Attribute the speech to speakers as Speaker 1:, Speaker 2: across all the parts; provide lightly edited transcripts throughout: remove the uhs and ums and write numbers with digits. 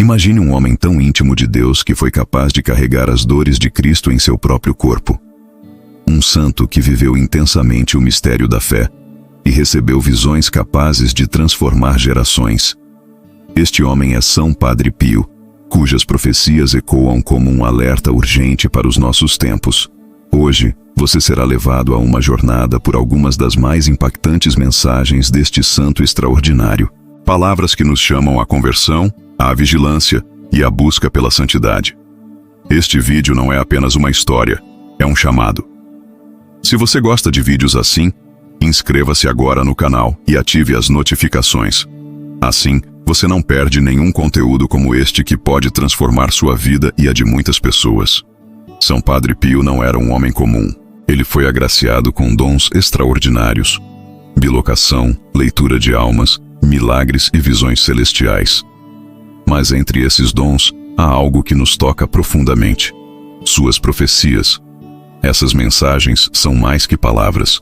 Speaker 1: Imagine um homem tão íntimo de Deus que foi capaz de carregar as dores de Cristo em seu próprio corpo. Um santo que viveu intensamente o mistério da fé e recebeu visões capazes de transformar gerações. Este homem é São Padre Pio, cujas profecias ecoam como um alerta urgente para os nossos tempos. Hoje, você será levado a uma jornada por algumas das mais impactantes mensagens deste santo extraordinário. Palavras que nos chamam à conversão, à vigilância e à busca pela santidade. Este vídeo não é apenas uma história, é um chamado. Se você gosta de vídeos assim, inscreva-se agora no canal e ative as notificações. Assim, você não perde nenhum conteúdo como este que pode transformar sua vida e a de muitas pessoas. São Padre Pio não era um homem comum. Ele foi agraciado com dons extraordinários: bilocação, leitura de almas, milagres e visões celestiais. Mas entre esses dons, há algo que nos toca profundamente: suas profecias. Essas mensagens são mais que palavras.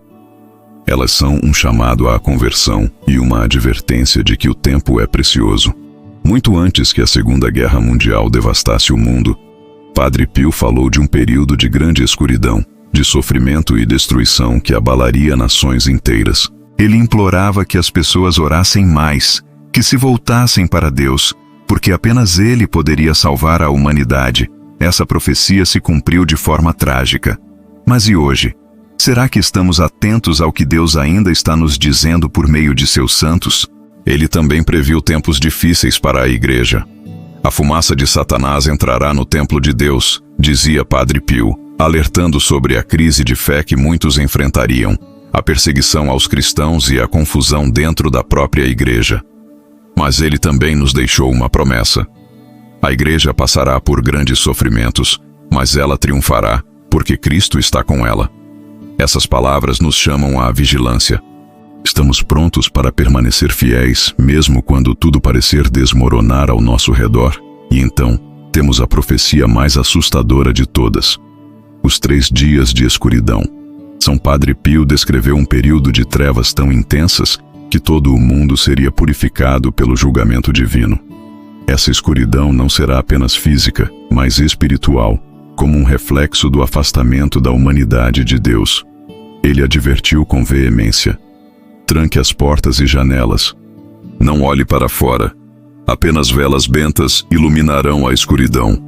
Speaker 1: Elas são um chamado à conversão e uma advertência de que o tempo é precioso. Muito antes que a Segunda Guerra Mundial devastasse o mundo, Padre Pio falou de um período de grande escuridão, de sofrimento e destruição que abalaria nações inteiras. Ele implorava que as pessoas orassem mais, que se voltassem para Deus, porque apenas Ele poderia salvar a humanidade. Essa profecia se cumpriu de forma trágica. Mas e hoje? Será que estamos atentos ao que Deus ainda está nos dizendo por meio de seus santos? Ele também previu tempos difíceis para a Igreja. A fumaça de Satanás entrará no templo de Deus, dizia Padre Pio, alertando sobre a crise de fé que muitos enfrentariam, a perseguição aos cristãos e a confusão dentro da própria Igreja. Mas ele também nos deixou uma promessa. A Igreja passará por grandes sofrimentos, mas ela triunfará, porque Cristo está com ela. Essas palavras nos chamam à vigilância. Estamos prontos para permanecer fiéis, mesmo quando tudo parecer desmoronar ao nosso redor? E então, temos a profecia mais assustadora de todas: os 3 dias de escuridão. São Padre Pio descreveu um período de trevas tão intensas que todo o mundo seria purificado pelo julgamento divino. Essa escuridão não será apenas física, mas espiritual, como um reflexo do afastamento da humanidade de Deus. Ele advertiu com veemência: tranque as portas e janelas. Não olhe para fora. Apenas velas bentas iluminarão a escuridão.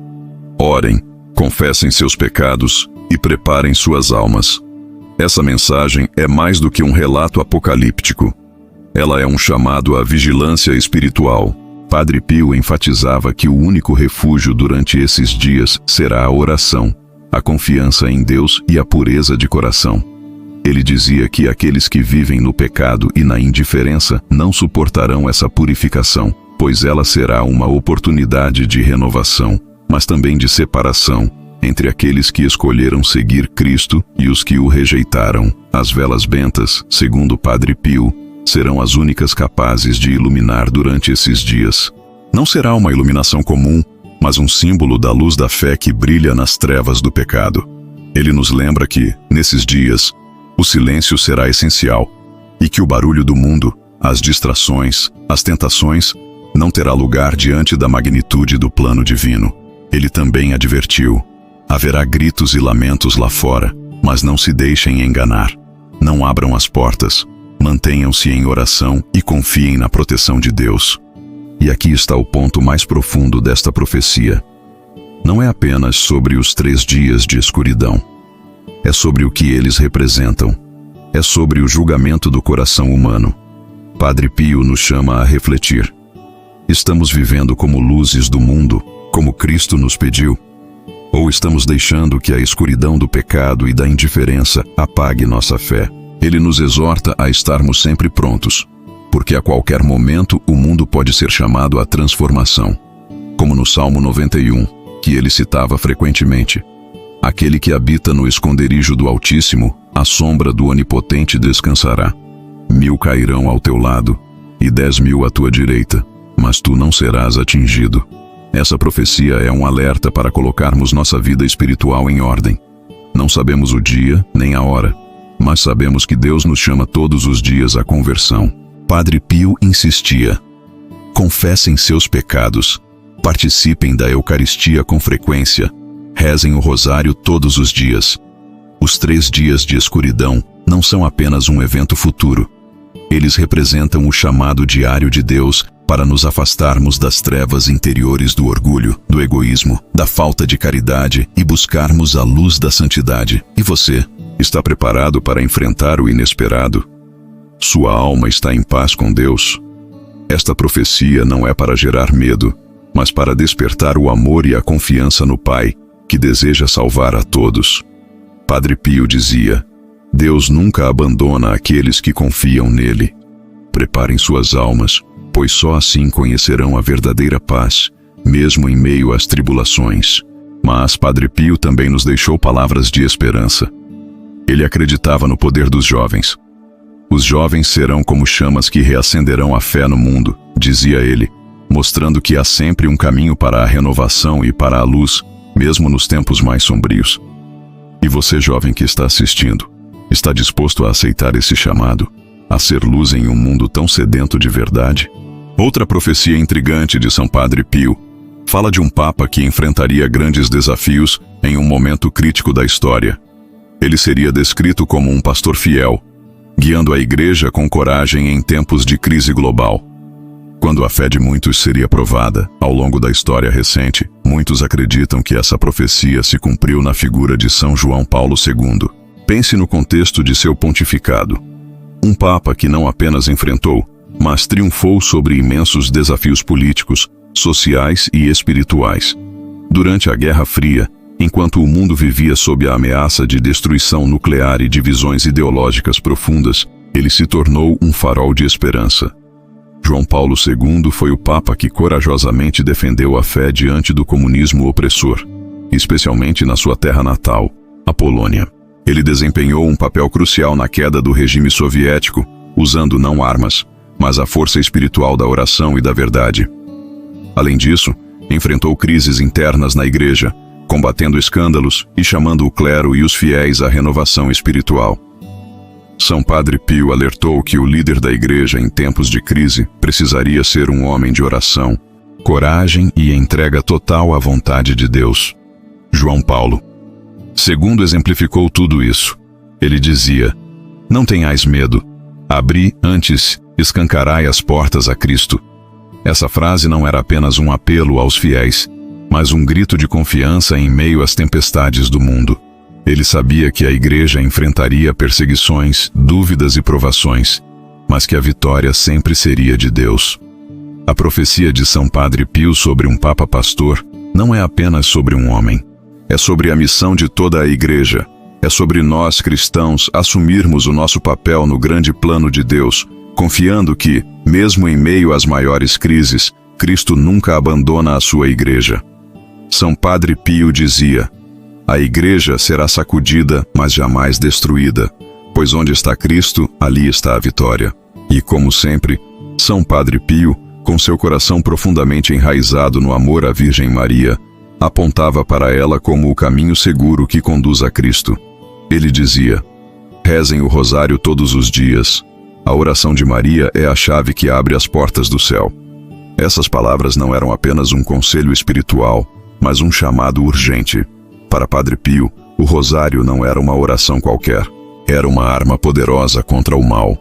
Speaker 1: Orem, confessem seus pecados e preparem suas almas. Essa mensagem é mais do que um relato apocalíptico. Ela é um chamado à vigilância espiritual. Padre Pio enfatizava que o único refúgio durante esses dias será a oração, a confiança em Deus e a pureza de coração. Ele dizia que aqueles que vivem no pecado e na indiferença não suportarão essa purificação, pois ela será uma oportunidade de renovação, mas também de separação, entre aqueles que escolheram seguir Cristo e os que o rejeitaram. As velas bentas, segundo Padre Pio, serão as únicas capazes de iluminar durante esses dias. Não será uma iluminação comum, mas um símbolo da luz da fé que brilha nas trevas do pecado. Ele nos lembra que, nesses dias, o silêncio será essencial e que o barulho do mundo, as distrações, as tentações, não terá lugar diante da magnitude do plano divino. Ele também advertiu: haverá gritos e lamentos lá fora, mas não se deixem enganar. Não abram as portas, mantenham-se em oração e confiem na proteção de Deus. E aqui está o ponto mais profundo desta profecia. Não é apenas sobre os 3 dias de escuridão. É sobre o que eles representam. É sobre o julgamento do coração humano. Padre Pio nos chama a refletir. Estamos vivendo como luzes do mundo, como Cristo nos pediu? Ou estamos deixando que a escuridão do pecado e da indiferença apague nossa fé? Ele nos exorta a estarmos sempre prontos, porque a qualquer momento o mundo pode ser chamado à transformação. Como no Salmo 91, que ele citava frequentemente: aquele que habita no esconderijo do Altíssimo, à sombra do Onipotente descansará. 1000 cairão ao teu lado, e 10.000 à tua direita, mas tu não serás atingido. Essa profecia é um alerta para colocarmos nossa vida espiritual em ordem. Não sabemos o dia, nem a hora, mas sabemos que Deus nos chama todos os dias à conversão. Padre Pio insistia: confessem seus pecados, Participem da Eucaristia com frequência. Rezem o rosário todos os dias. Os 3 dias de escuridão não são apenas um evento futuro. Eles representam o chamado diário de Deus para nos afastarmos das trevas interiores do orgulho, do egoísmo, da falta de caridade e buscarmos a luz da santidade. E você, está preparado para enfrentar o inesperado? Sua alma está em paz com Deus? Esta profecia não é para gerar medo, mas para despertar o amor e a confiança no Pai, que deseja salvar a todos. Padre Pio dizia: Deus nunca abandona aqueles que confiam nele. Preparem suas almas, pois só assim conhecerão a verdadeira paz, mesmo em meio às tribulações. Mas Padre Pio também nos deixou palavras de esperança. Ele acreditava no poder dos jovens. Os jovens serão como chamas que reacenderão a fé no mundo, dizia ele, mostrando que há sempre um caminho para a renovação e para a luz, mesmo nos tempos mais sombrios. E você, jovem que está assistindo, está disposto a aceitar esse chamado, a ser luz em um mundo tão sedento de verdade? Outra profecia intrigante de São Padre Pio fala de um Papa que enfrentaria grandes desafios em um momento crítico da história. Ele seria descrito como um pastor fiel, guiando a Igreja com coragem em tempos de crise global. Quando a fé de muitos seria provada, ao longo da história recente, muitos acreditam que essa profecia se cumpriu na figura de São João Paulo II. Pense no contexto de seu pontificado. Um Papa que não apenas enfrentou, mas triunfou sobre imensos desafios políticos, sociais e espirituais. Durante a Guerra Fria, enquanto o mundo vivia sob a ameaça de destruição nuclear e divisões ideológicas profundas, ele se tornou um farol de esperança. João Paulo II foi o Papa que corajosamente defendeu a fé diante do comunismo opressor, especialmente na sua terra natal, a Polônia. Ele desempenhou um papel crucial na queda do regime soviético, usando não armas, mas a força espiritual da oração e da verdade. Além disso, enfrentou crises internas na Igreja, combatendo escândalos e chamando o clero e os fiéis à renovação espiritual. São Padre Pio alertou que o líder da Igreja em tempos de crise precisaria ser um homem de oração, coragem e entrega total à vontade de Deus. João Paulo II exemplificou tudo isso. Ele dizia: Não tenhais medo, abri, antes, escancarai as portas a Cristo. Essa frase não era apenas um apelo aos fiéis, mas um grito de confiança em meio às tempestades do mundo. Ele sabia que a Igreja enfrentaria perseguições, dúvidas e provações, mas que a vitória sempre seria de Deus. A profecia de São Padre Pio sobre um Papa pastor não é apenas sobre um homem. É sobre a missão de toda a Igreja. É sobre nós, cristãos, assumirmos o nosso papel no grande plano de Deus, confiando que, mesmo em meio às maiores crises, Cristo nunca abandona a sua Igreja. São Padre Pio dizia: A Igreja será sacudida, mas jamais destruída, pois onde está Cristo, ali está a vitória. E, como sempre, São Padre Pio, com seu coração profundamente enraizado no amor à Virgem Maria, apontava para ela como o caminho seguro que conduz a Cristo. Ele dizia: Rezem o rosário todos os dias. A oração de Maria é a chave que abre as portas do céu. Essas palavras não eram apenas um conselho espiritual, mas um chamado urgente. Para Padre Pio, o rosário não era uma oração qualquer. Era uma arma poderosa contra o mal,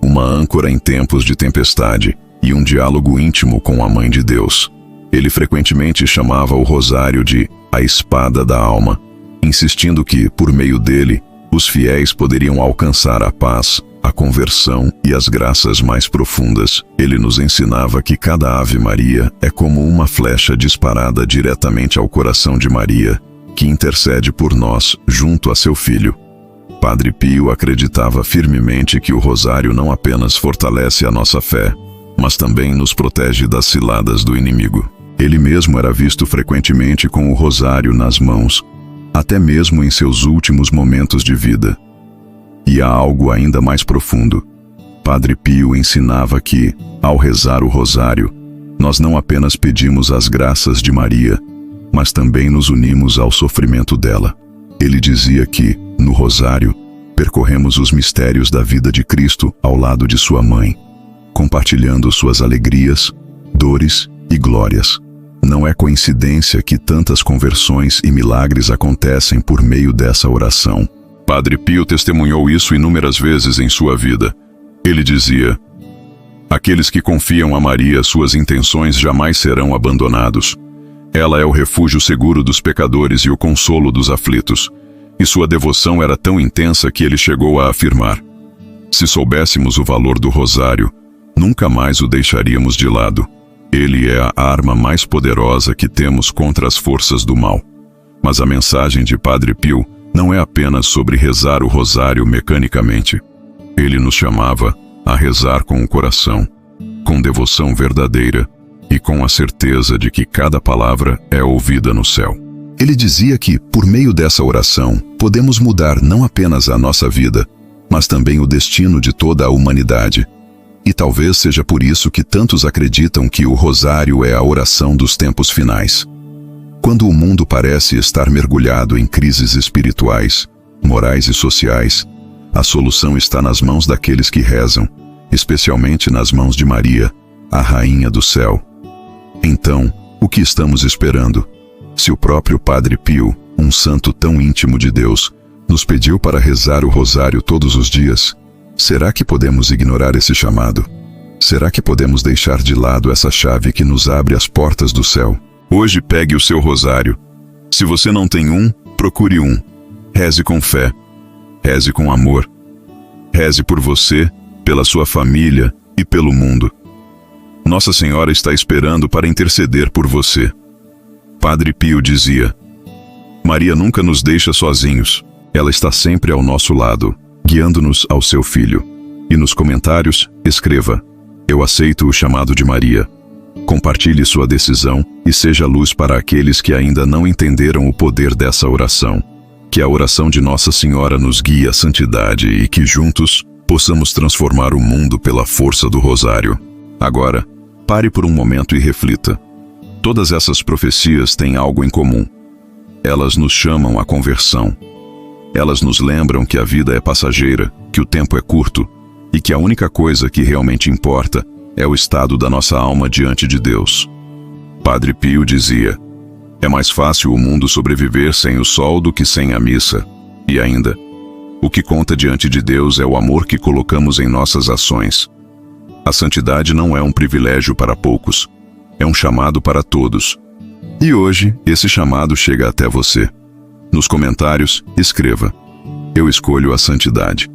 Speaker 1: uma âncora em tempos de tempestade e um diálogo íntimo com a Mãe de Deus. Ele frequentemente chamava o rosário de a espada da alma, insistindo que, por meio dele, os fiéis poderiam alcançar a paz, a conversão e as graças mais profundas. Ele nos ensinava que cada Ave Maria é como uma flecha disparada diretamente ao coração de Maria, que intercede por nós junto a seu Filho. Padre Pio acreditava firmemente que o rosário não apenas fortalece a nossa fé, mas também nos protege das ciladas do inimigo. Ele mesmo era visto frequentemente com o rosário nas mãos, até mesmo em seus últimos momentos de vida. E há algo ainda mais profundo. Padre Pio ensinava que, ao rezar o rosário, nós não apenas pedimos as graças de Maria, mas também nos unimos ao sofrimento dela. Ele dizia que, no rosário, percorremos os mistérios da vida de Cristo ao lado de sua mãe, compartilhando suas alegrias, dores e glórias. Não é coincidência que tantas conversões e milagres acontecem por meio dessa oração. Padre Pio testemunhou isso inúmeras vezes em sua vida. Ele dizia: aqueles que confiam a Maria suas intenções jamais serão abandonados. Ela é o refúgio seguro dos pecadores e o consolo dos aflitos. E sua devoção era tão intensa que ele chegou a afirmar: se soubéssemos o valor do rosário, nunca mais o deixaríamos de lado. Ele é a arma mais poderosa que temos contra as forças do mal. Mas a mensagem de Padre Pio não é apenas sobre rezar o rosário mecanicamente. Ele nos chamava a rezar com o coração, com devoção verdadeira e com a certeza de que cada palavra é ouvida no céu. Ele dizia que, por meio dessa oração, podemos mudar não apenas a nossa vida, mas também o destino de toda a humanidade. E talvez seja por isso que tantos acreditam que o rosário é a oração dos tempos finais. Quando o mundo parece estar mergulhado em crises espirituais, morais e sociais, a solução está nas mãos daqueles que rezam, especialmente nas mãos de Maria, a Rainha do Céu. Então, o que estamos esperando? Se o próprio Padre Pio, um santo tão íntimo de Deus, nos pediu para rezar o rosário todos os dias, será que podemos ignorar esse chamado? Será que podemos deixar de lado essa chave que nos abre as portas do céu? Hoje pegue o seu rosário. Se você não tem um, procure um. Reze com fé. Reze com amor. Reze por você, pela sua família e pelo mundo. Nossa Senhora está esperando para interceder por você. Padre Pio dizia: Maria nunca nos deixa sozinhos. Ela está sempre ao nosso lado, guiando-nos ao seu Filho. E nos comentários, escreva: eu aceito o chamado de Maria. Compartilhe sua decisão e seja luz para aqueles que ainda não entenderam o poder dessa oração. Que a oração de Nossa Senhora nos guie à santidade e que juntos possamos transformar o mundo pela força do rosário. Agora, pare por um momento e reflita. Todas essas profecias têm algo em comum. Elas nos chamam à conversão. Elas nos lembram que a vida é passageira, que o tempo é curto e que a única coisa que realmente importa é o estado da nossa alma diante de Deus. Padre Pio dizia: é mais fácil o mundo sobreviver sem o sol do que sem a missa. E ainda, o que conta diante de Deus é o amor que colocamos em nossas ações. A santidade não é um privilégio para poucos, é um chamado para todos. E hoje, esse chamado chega até você. Nos comentários, escreva: eu escolho a santidade.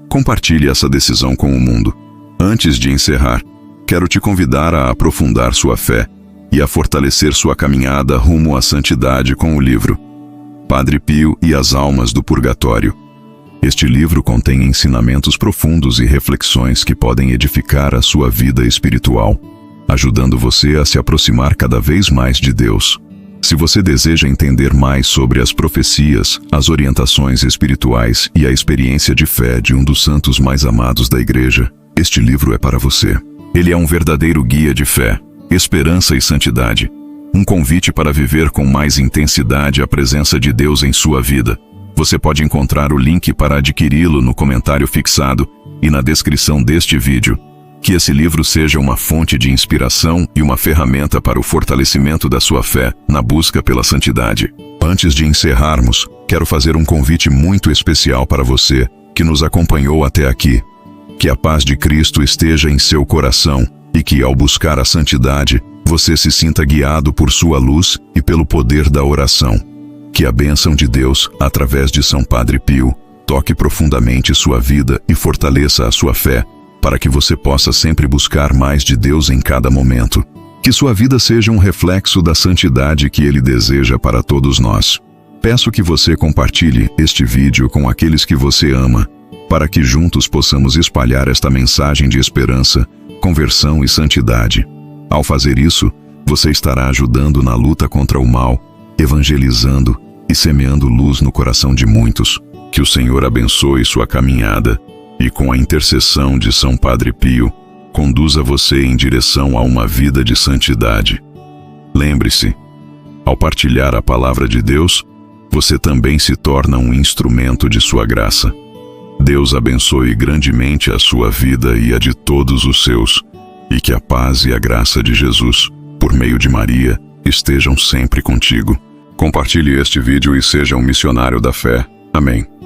Speaker 1: Compartilhe essa decisão com o mundo. Antes de encerrar, quero te convidar a aprofundar sua fé e a fortalecer sua caminhada rumo à santidade com o livro Padre Pio e as Almas do Purgatório. Este livro contém ensinamentos profundos e reflexões que podem edificar a sua vida espiritual, ajudando você a se aproximar cada vez mais de Deus. Se você deseja entender mais sobre as profecias, as orientações espirituais e a experiência de fé de um dos santos mais amados da Igreja, este livro é para você. Ele é um verdadeiro guia de fé, esperança e santidade. Um convite para viver com mais intensidade a presença de Deus em sua vida. Você pode encontrar o link para adquiri-lo no comentário fixado e na descrição deste vídeo. Que esse livro seja uma fonte de inspiração e uma ferramenta para o fortalecimento da sua fé na busca pela santidade. Antes de encerrarmos, quero fazer um convite muito especial para você que nos acompanhou até aqui. Que a paz de Cristo esteja em seu coração e que, ao buscar a santidade, você se sinta guiado por sua luz e pelo poder da oração. Que a bênção de Deus, através de São Padre Pio, toque profundamente sua vida e fortaleça a sua fé, para que você possa sempre buscar mais de Deus em cada momento. Que sua vida seja um reflexo da santidade que Ele deseja para todos nós. Peço que você compartilhe este vídeo com aqueles que você ama, para que juntos possamos espalhar esta mensagem de esperança, conversão e santidade. Ao fazer isso, você estará ajudando na luta contra o mal, evangelizando e semeando luz no coração de muitos. Que o Senhor abençoe sua caminhada e, com a intercessão de São Padre Pio, conduza você em direção a uma vida de santidade. Lembre-se, ao partilhar a palavra de Deus, você também se torna um instrumento de sua graça. Deus abençoe grandemente a sua vida e a de todos os seus, e que a paz e a graça de Jesus, por meio de Maria, estejam sempre contigo. Compartilhe este vídeo e seja um missionário da fé. Amém.